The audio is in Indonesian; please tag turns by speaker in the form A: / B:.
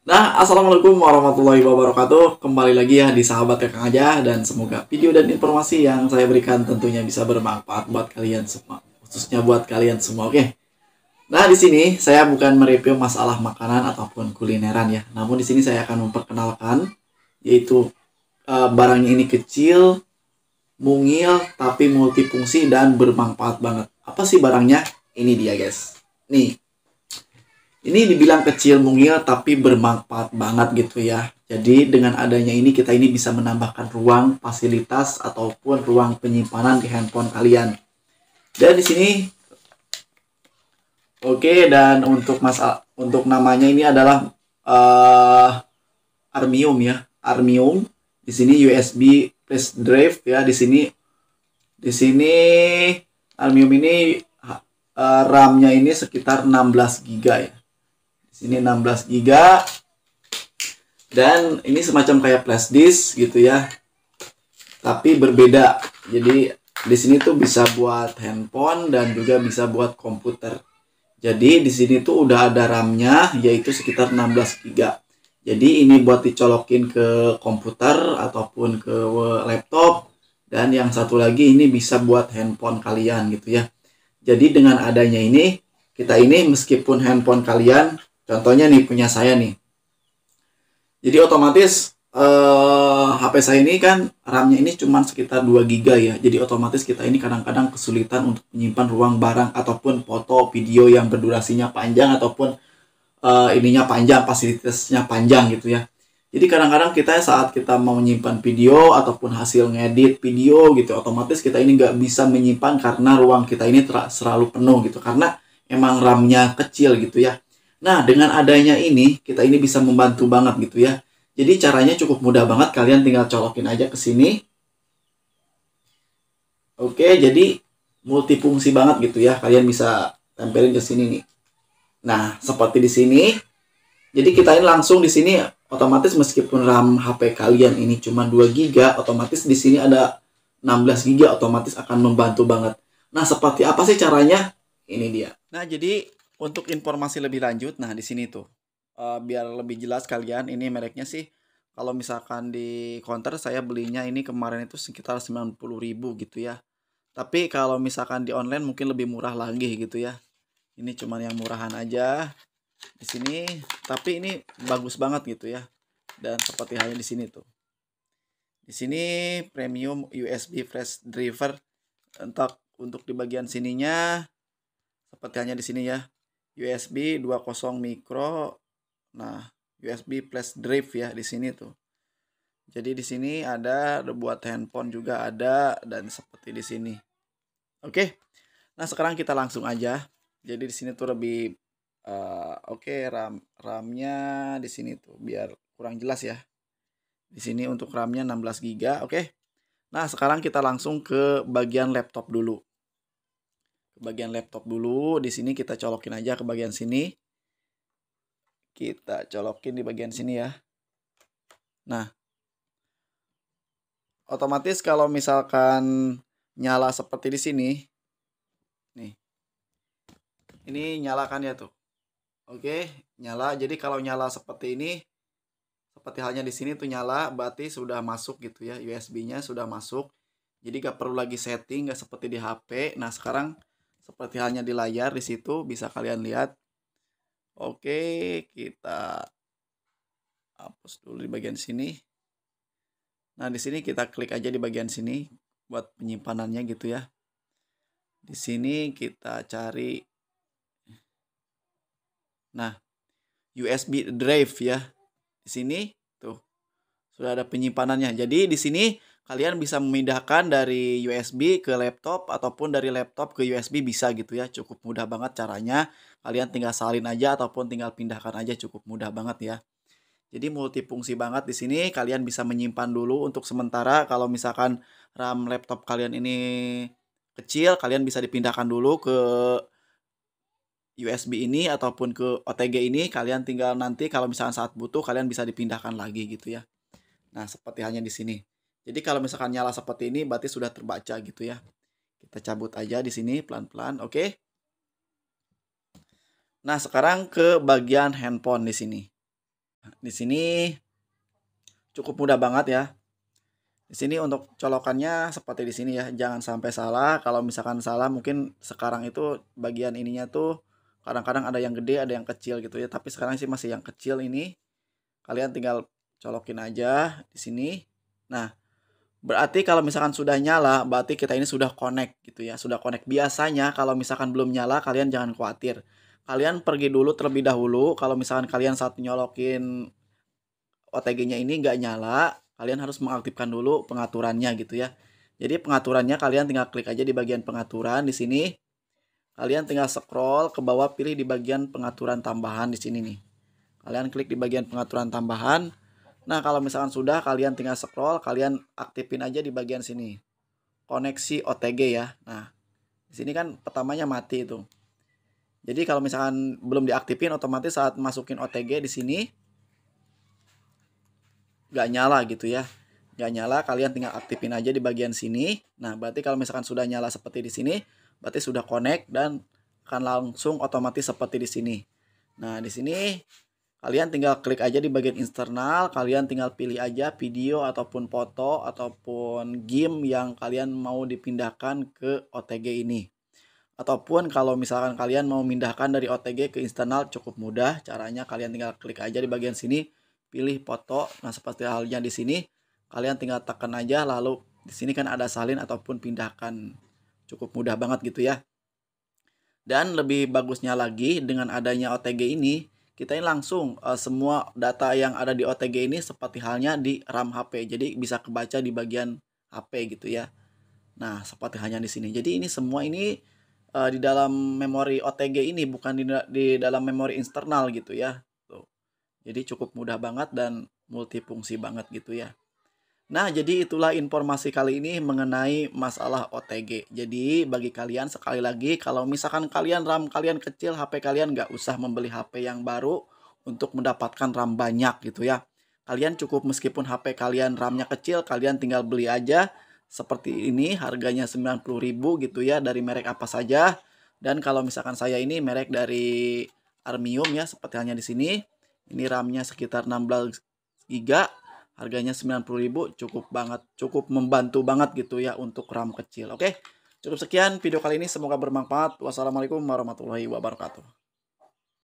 A: Nah, assalamualaikum warahmatullahi wabarakatuh. Kembali lagi ya di Sahabat Kakang Aja, dan semoga video dan informasi yang saya berikan tentunya bisa bermanfaat buat kalian semua, khususnya buat kalian semua. Oke. Nah, di sini saya bukan mereview masalah makanan ataupun kulineran ya. Namun di sini saya akan memperkenalkan yaitu barangnya ini kecil, mungil, tapi multifungsi dan bermanfaat banget. Apa sih barangnya? Ini dia, guys. Nih, ini dibilang kecil mungil tapi bermanfaat banget gitu ya. Jadi dengan adanya ini kita ini bisa menambahkan ruang fasilitas ataupun ruang penyimpanan di handphone kalian. Dan di sini oke, dan untuk namanya ini adalah Armium ya. Armium. Di sini USB flash drive ya. Di sini Armium ini RAM-nya ini sekitar 16 GB ya. Di sini 16 GB. Dan ini semacam kayak flash disk gitu ya, tapi berbeda. Jadi di sini tuh bisa buat handphone dan juga bisa buat komputer. Jadi di sini tuh udah ada RAM-nya yaitu sekitar 16 GB. Jadi ini buat dicolokin ke komputer ataupun ke laptop, dan yang satu lagi ini bisa buat handphone kalian gitu ya. Jadi dengan adanya ini kita ini meskipun handphone kalian, contohnya nih punya saya nih. Jadi otomatis HP saya ini kan RAM-nya ini cuma sekitar 2 GB ya. Jadi otomatis kita ini kadang-kadang kesulitan untuk menyimpan ruang barang ataupun foto, video yang berdurasinya panjang ataupun ininya panjang, fasilitasnya panjang gitu ya. Jadi kadang-kadang kita saat kita mau menyimpan video ataupun hasil ngedit video gitu, otomatis kita ini nggak bisa menyimpan karena ruang kita ini selalu penuh gitu. Karena emang RAM-nya kecil gitu ya. Nah, dengan adanya ini, kita ini bisa membantu banget gitu ya. Jadi caranya cukup mudah banget, kalian tinggal colokin aja ke sini. Oke, jadi multifungsi banget gitu ya. Kalian bisa tempelin ke sini nih. Nah, seperti di sini. Jadi kita ini langsung di sini otomatis meskipun RAM HP kalian ini cuma 2 GB, otomatis di sini ada 16 GB, otomatis akan membantu banget. Nah, seperti apa sih caranya? Ini dia. Nah, jadi untuk informasi lebih lanjut, nah di sini tuh biar lebih jelas kalian, ini mereknya sih kalau misalkan di counter saya belinya ini kemarin itu sekitar 90.000 gitu ya. Tapi kalau misalkan di online mungkin lebih murah lagi gitu ya. Ini cuman yang murahan aja di sini, tapi ini bagus banget gitu ya. Dan seperti halnya di sini tuh. Di sini premium USB flash driver. Untuk di bagian sininya seperti halnya di sini ya. USB 20 micro. Nah, USB flash drive ya di sini tuh. Jadi di sini ada buat handphone juga ada, dan seperti di sini. Oke. Nah, sekarang kita langsung aja. Jadi di sini tuh lebih oke, RAM-nya di sini tuh biar kurang jelas ya. Di sini untuk RAM-nya 16 GB, oke. Nah, sekarang kita langsung ke bagian laptop dulu. Ke bagian laptop dulu, di sini kita colokin aja ke bagian sini. Kita colokin di bagian sini ya. Nah, otomatis kalau misalkan nyala seperti di sini, nih. Ini nyalakan ya tuh. Oke, nyala. Jadi kalau nyala seperti ini, seperti halnya di sini tuh nyala, berarti sudah masuk gitu ya, USB-nya sudah masuk. Jadi gak perlu lagi setting, gak seperti di HP. Nah, sekarang seperti halnya di layar di situ bisa kalian lihat. Oke, kita hapus dulu di bagian sini. Nah, di sini kita klik aja di bagian sini buat penyimpanannya gitu ya. Di sini kita cari, nah, USB drive ya. Di sini tuh sudah ada penyimpanannya. Jadi di sini kalian bisa memindahkan dari USB ke laptop ataupun dari laptop ke USB bisa gitu ya. Cukup mudah banget caranya. Kalian tinggal salin aja ataupun tinggal pindahkan aja, cukup mudah banget ya. Jadi multifungsi banget di sini. Kalian bisa menyimpan dulu untuk sementara. Kalau misalkan RAM laptop kalian ini kecil, kalian bisa dipindahkan dulu ke USB ini ataupun ke OTG ini. Kalian tinggal nanti kalau misalkan saat butuh kalian bisa dipindahkan lagi gitu ya. Nah, seperti halnya di sini. Jadi kalau misalkan nyala seperti ini berarti sudah terbaca gitu ya. Kita cabut aja di sini pelan-pelan, oke. Nah, sekarang ke bagian handphone di sini. Di sini cukup mudah banget ya. Di sini untuk colokannya seperti di sini ya, jangan sampai salah. Kalau misalkan salah mungkin sekarang itu bagian ininya tuh kadang-kadang ada yang gede, ada yang kecil gitu ya. Tapi sekarang sih masih yang kecil ini. Kalian tinggal colokin aja di sini. Nah, berarti kalau misalkan sudah nyala, berarti kita ini sudah connect gitu ya, sudah connect. Biasanya kalau misalkan belum nyala, kalian jangan khawatir. Kalian pergi dulu terlebih dahulu, kalau misalkan kalian saat nyolokin OTG-nya ini nggak nyala, kalian harus mengaktifkan dulu pengaturannya gitu ya. Jadi pengaturannya kalian tinggal klik aja di bagian pengaturan di sini. Kalian tinggal scroll ke bawah, pilih di bagian pengaturan tambahan di sini nih. Kalian klik di bagian pengaturan tambahan. Nah, kalau misalkan sudah, kalian tinggal scroll, kalian aktifin aja di bagian sini. Koneksi OTG ya. Nah, di sini kan pertamanya mati itu. Jadi kalau misalkan belum diaktifin, otomatis saat masukin OTG di sini nggak nyala gitu ya. Nggak nyala, kalian tinggal aktifin aja di bagian sini. Nah, berarti kalau misalkan sudah nyala seperti di sini, berarti sudah connect dan akan langsung otomatis seperti di sini. Nah, di sini kalian tinggal klik aja di bagian internal, kalian tinggal pilih aja video ataupun foto ataupun game yang kalian mau dipindahkan ke OTG ini. Ataupun kalau misalkan kalian mau memindahkan dari OTG ke internal cukup mudah, caranya kalian tinggal klik aja di bagian sini, pilih foto. Nah, seperti halnya di sini, kalian tinggal tekan aja lalu di sini kan ada salin ataupun pindahkan. Cukup mudah banget gitu ya. Dan lebih bagusnya lagi dengan adanya OTG ini, kita ini langsung semua data yang ada di OTG ini seperti halnya di RAM HP. Jadi bisa kebaca di bagian HP gitu ya. Nah, seperti halnya di sini. Jadi ini semua ini di dalam memori OTG ini bukan di dalam memori internal gitu ya. Tuh. Jadi cukup mudah banget dan multifungsi banget gitu ya. Nah, jadi itulah informasi kali ini mengenai masalah OTG. Jadi, bagi kalian sekali lagi, kalau misalkan kalian RAM kalian kecil, HP kalian nggak usah membeli HP yang baru untuk mendapatkan RAM banyak gitu ya. Kalian cukup meskipun HP kalian RAM-nya kecil, kalian tinggal beli aja seperti ini, harganya 90.000 gitu ya, dari merek apa saja. Dan kalau misalkan saya ini merek dari Armium ya, seperti halnya di sini. Ini RAM-nya sekitar 16 GB. Harganya 90.000 cukup banget, cukup membantu banget gitu ya untuk RAM kecil. Oke, cukup sekian video kali ini, semoga bermanfaat. Wassalamualaikum warahmatullahi wabarakatuh.